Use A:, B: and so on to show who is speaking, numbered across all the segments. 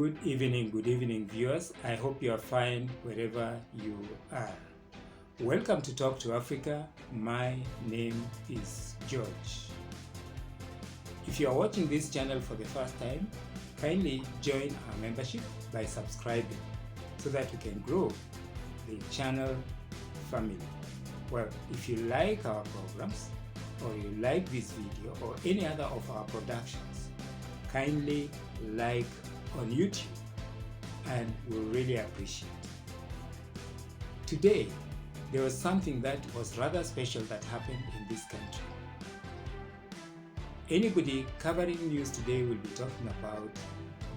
A: Good evening, viewers. I hope you are fine wherever you are. Welcome to Talk to Africa. My name is George. If you are watching this channel for the first time, kindly join our membership by subscribing so that we can grow the channel family. Well, if you like our programs or you like this video or any other of our productions, kindly like on YouTube and we'll really appreciate. Today, there was something that was rather special that happened in this country. Anybody covering news today will be talking about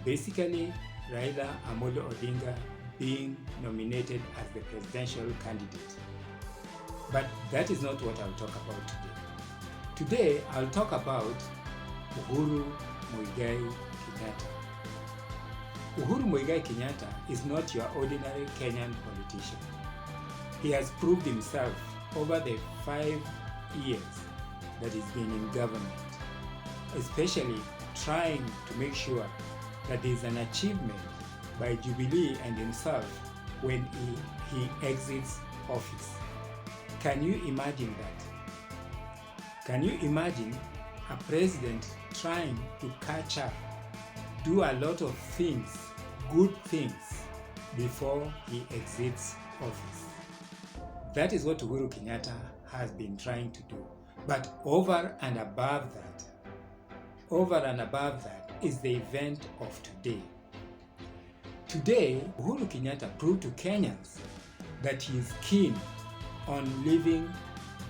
A: basically Raila Amolo Odinga being nominated as the presidential candidate. But that is not what I'll talk about today. Today, I'll talk about Uhuru Kenyatta. Uhuru Kenyatta is not your ordinary Kenyan politician. He has proved himself over the 5 years that he's been in government, especially trying to make sure that there is an achievement by Jubilee and himself when he exits office. Can you imagine that? Can you imagine a president trying to catch up, do a lot of things, good things, before he exits office? That is what Uhuru Kenyatta has been trying to do. But over and above that is the event of today. Today, Uhuru Kenyatta proved to Kenyans that he is keen on leaving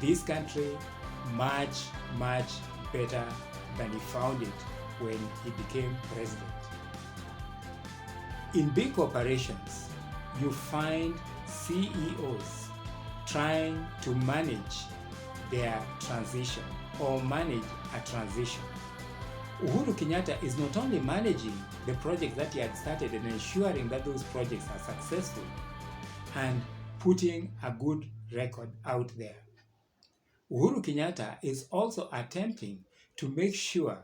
A: this country much better than he found it when he became president. In big corporations, you find CEOs trying to manage their transition or manage a transition. Uhuru Kenyatta is not only managing the projects that he had started and ensuring that those projects are successful and putting a good record out there. Uhuru Kenyatta is also attempting to make sure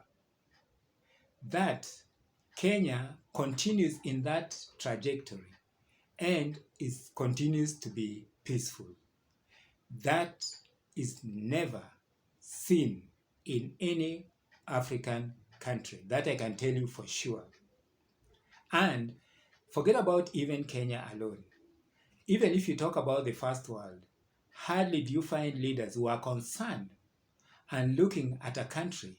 A: that Kenya continues in that trajectory and continues to be peaceful. That is never seen in any African country. That I can tell you for sure. And forget about even Kenya alone. Even if you talk about the first world, hardly do you find leaders who are concerned and looking at a country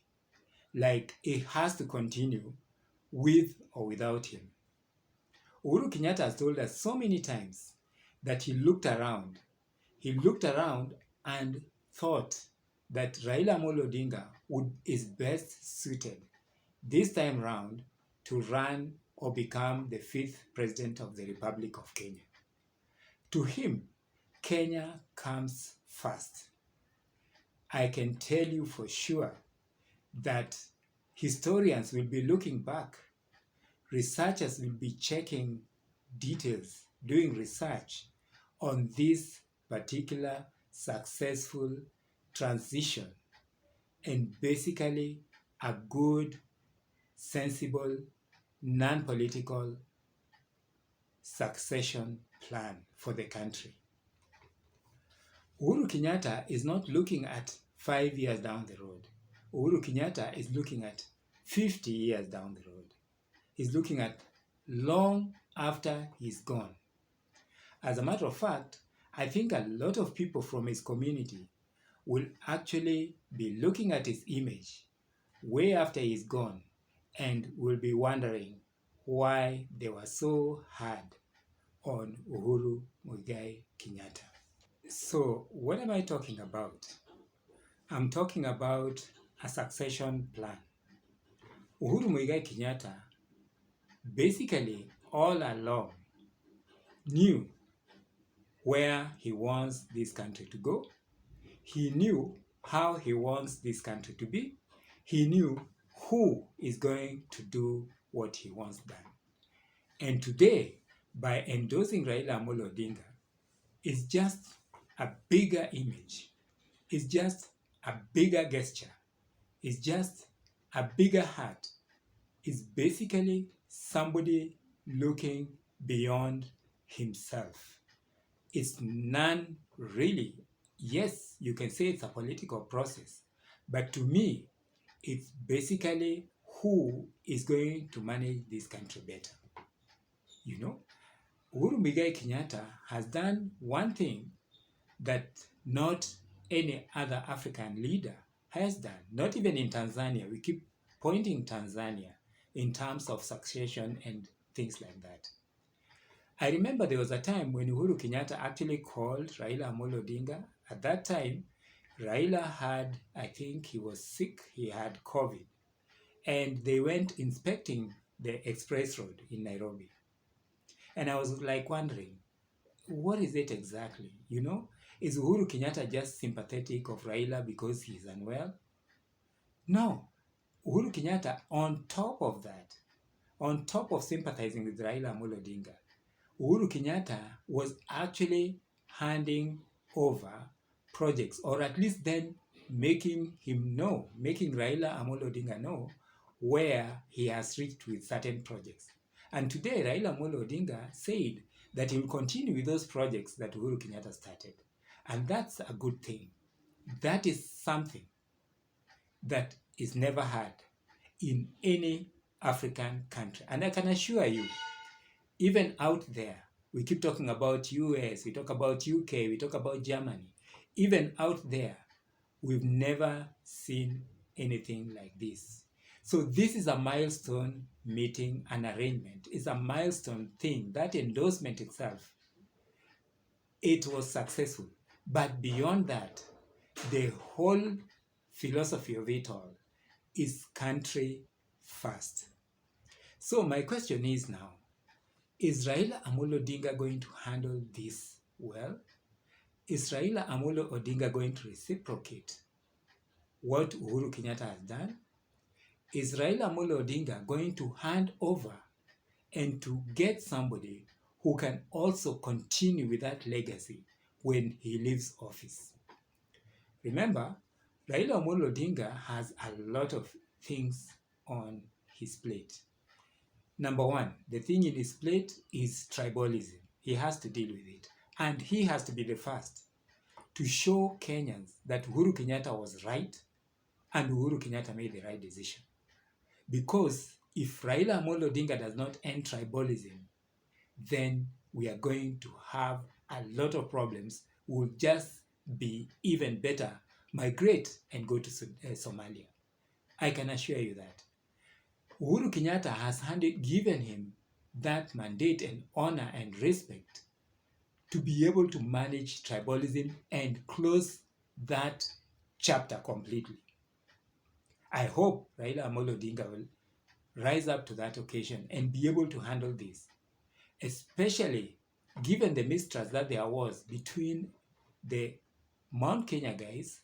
A: like it has to continue with or without him. Uhuru Kenyatta has told us so many times that he looked around and thought that Raila Amolo Odinga is best suited this time round to run or become the 5th president of the Republic of Kenya. To him, Kenya comes first. I can tell you for sure that historians will be looking back, researchers will be checking details, doing research on this particular successful transition and basically a good, sensible, non-political succession plan for the country. Uhuru Kenyatta is not looking at 5 years down the road. Uhuru Kenyatta is looking at 50 years down the road. He's looking at long after he's gone. As a matter of fact, I think a lot of people from his community will actually be looking at his image way after he's gone and will be wondering why they were so hard on Uhuru Kenyatta. So what am I talking about? I'm talking about a succession plan. Uhuru Kenyatta basically all along knew where he wants this country to go. He knew how he wants this country to be. He knew who is going to do what he wants done. And today, by endorsing Raila Amolo Odinga, it's just a bigger image. It's just a bigger gesture. It's just a bigger heart. It's basically somebody looking beyond himself. It's none really. Yes, you can say it's a political process, but to me, it's basically who is going to manage this country better. You know, Uhuru Kenyatta has done one thing that not any other African leader has done, not even in Tanzania. We keep pointing Tanzania in terms of succession and things like that. I remember there was a time when Uhuru Kenyatta actually called Raila Amolo Odinga. At that time, Raila had, I think he was sick, he had COVID, and they went inspecting the express road in Nairobi. And I was like wondering, what is it exactly? You know, is Uhuru Kenyatta just sympathetic of Raila because he's unwell? No. Uhuru Kenyatta, on top of that, on top of sympathizing with Raila Amolo Odinga, Uhuru Kenyatta was actually handing over projects, or at least then making Raila Amolo Odinga know where he has reached with certain projects. And today, Raila Amolo Odinga said that he will continue with those projects that Uhuru Kenyatta started. And that's a good thing. That is something that is never had in any African country. And I can assure you, even out there, we keep talking about US, we talk about UK, we talk about Germany. Even out there, we've never seen anything like this. So this is a milestone meeting, an arrangement. It's a milestone thing. That endorsement itself, it was successful. But beyond that, the whole philosophy of it all is country first. So my question is now, is Raila Amolo Odinga going to handle this well? Is Raila Amolo Odinga going to reciprocate what Uhuru Kenyatta has done? Is Raila Amolo Odinga going to hand over and to get somebody who can also continue with that legacy when he leaves office? Remember, Raila Amolo Odinga has a lot of things on his plate. Number one, the thing in his plate is tribalism. He has to deal with it. And he has to be the first to show Kenyans that Uhuru Kenyatta was right and Uhuru Kenyatta made the right decision. Because if Raila Amolo Odinga does not end tribalism, then we are going to have a lot of problems. We'll just be even better, migrate and go to Somalia. I can assure you that. Uhuru Kenyatta has given him that mandate and honor and respect to be able to manage tribalism and close that chapter completely. I hope Raila Amolo Odinga will rise up to that occasion and be able to handle this, especially given the mistrust that there was between the Mount Kenya guys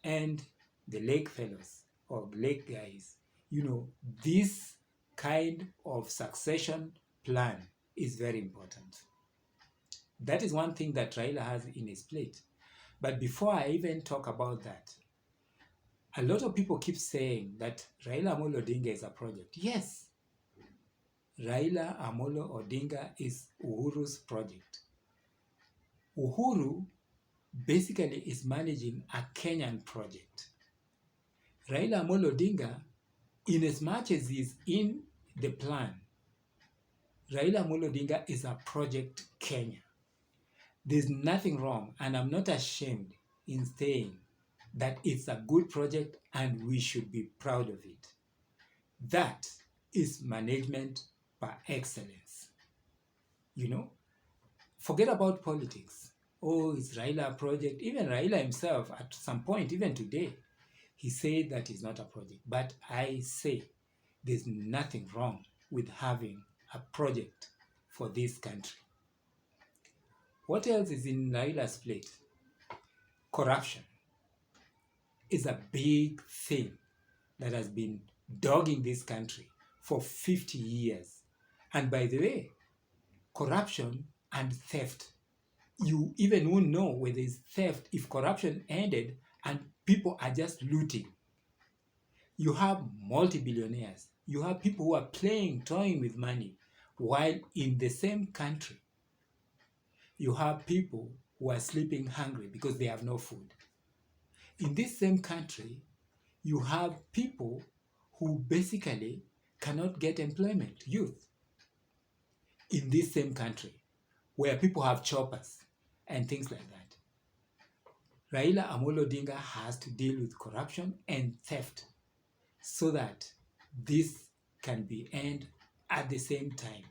A: and the Lake fellows or Lake guys. You know, this kind of succession plan is very important. That is one thing that Raila has in his plate. But before I even talk about that, a lot of people keep saying that Raila Amolo Odinga is a project. Yes, Raila Amolo Odinga is Uhuru's project. Uhuru basically is managing a Kenyan project. Raila Amolo Odinga, in as much as he's in the plan, Raila Amolo Odinga is a project Kenya. There's nothing wrong, and I'm not ashamed in saying that it's a good project and we should be proud of it. That is management by excellence. You know, forget about politics. Oh, it's Raila a project. Even Raila himself, at some point, even today, he said that it's not a project. But I say there's nothing wrong with having a project for this country. What else is in Raila's plate? Corruption is a big thing that has been dogging this country for 50 years. And by the way, corruption and theft, you even won't know whether it's theft if corruption ended and people are just looting. You have multi-billionaires. You have people who are toying with money, while in the same country, you have people who are sleeping hungry because they have no food. In this same country, you have people who basically cannot get employment, youth. In this same country, where people have choppers and things like that. Raila Amolo Odinga has to deal with corruption and theft so that this can be ended at the same time.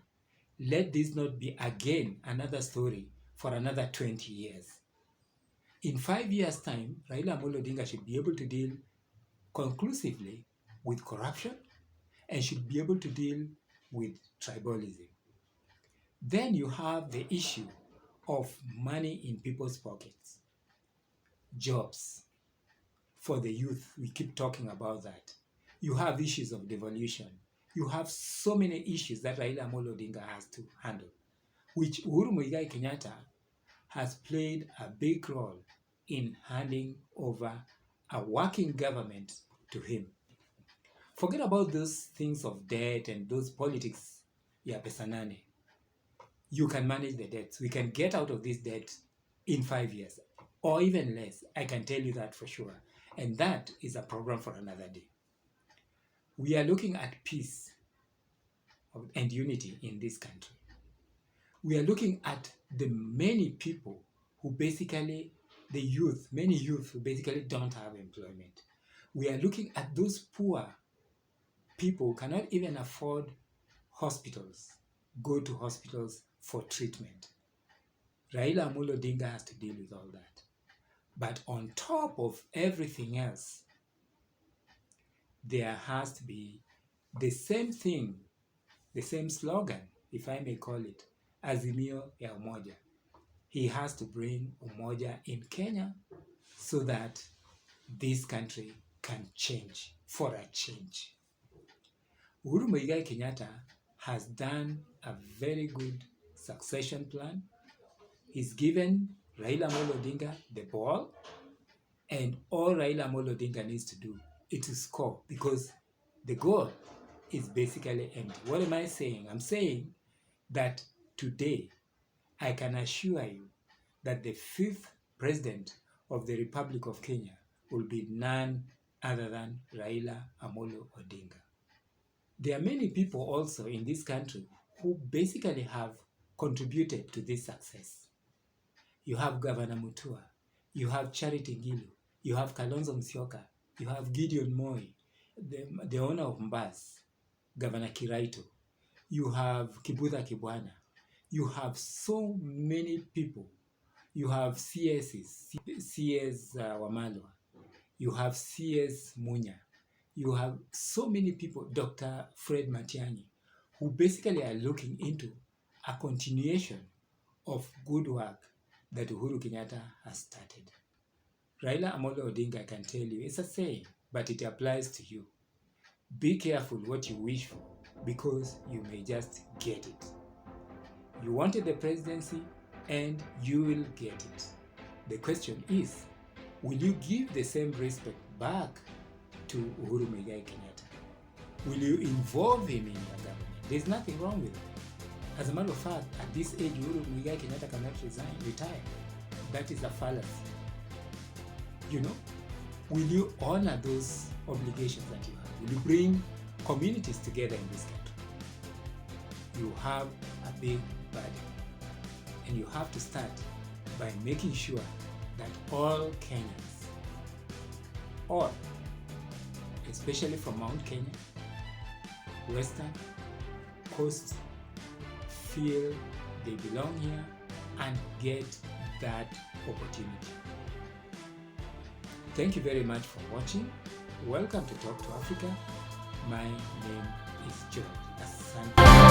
A: Let this not be again another story for another 20 years. In 5 years' time, Raila Amolo Odinga should be able to deal conclusively with corruption and should be able to deal with tribalism. Then you have the issue of money in people's pockets, jobs for the youth. We keep talking about that. You have issues of devolution. You have so many issues that Raila Amolo Odinga has to handle, which Uhuru Kenyatta has played a big role in handing over a working government to him. Forget about those things of debt and those politics, ya pesanane. You can manage the debts. We can get out of this debt in 5 years or even less. I can tell you that for sure. And that is a program for another day. We are looking at peace and unity in this country. We are looking at the many people who basically, many youth who basically don't have employment. We are looking at those poor people who cannot even afford hospitals, go to hospitals for treatment. Raila Amolo Odinga has to deal with all that. But on top of everything else, there has to be the same thing, the same slogan, if I may call it, Azimio ya Umoja. He has to bring Umoja in Kenya so that this country can change for a change. Uhuru Kenyatta has done a very good succession plan. He's given Raila Amolo Odinga the ball, and all Raila Amolo Odinga needs to do is to score, because the goal is basically empty. What am I saying? I'm saying that today I can assure you that the 5th president of the Republic of Kenya will be none other than Raila Amolo Odinga. There are many people also in this country who basically have contributed to this success. You have Governor Mutua, you have Charity Ngilu, you have Kalonzo Musyoka, you have Gideon Moi, the owner of Mbas, Governor Kiraito, you have Kibudha Kibwana, you have so many people. You have CS Wamalwa, you have CS Munya, you have so many people, Dr. Fred Matiang'i, who basically are looking into a continuation of good work that Uhuru Kenyatta has started. Raila Amolo Odinga, I can tell you, it's a saying, but it applies to you. Be careful what you wish for, because you may just get it. You wanted the presidency, and you will get it. The question is, will you give the same respect back to Uhuru Kenyatta? Will you involve him in your government? There's nothing wrong with it. As a matter of fact, at this age, Uhuru Kenyatta cannot retire. That is a fallacy. You know, will you honor those obligations that you have? Will you bring communities together in this country? You have a big burden. And you have to start by making sure that all Kenyans, all, especially from Mount Kenya, Western, Coast, feel they belong here and get that opportunity. Thank you very much for watching. Welcome to Talk to Africa. My name is George. Asante.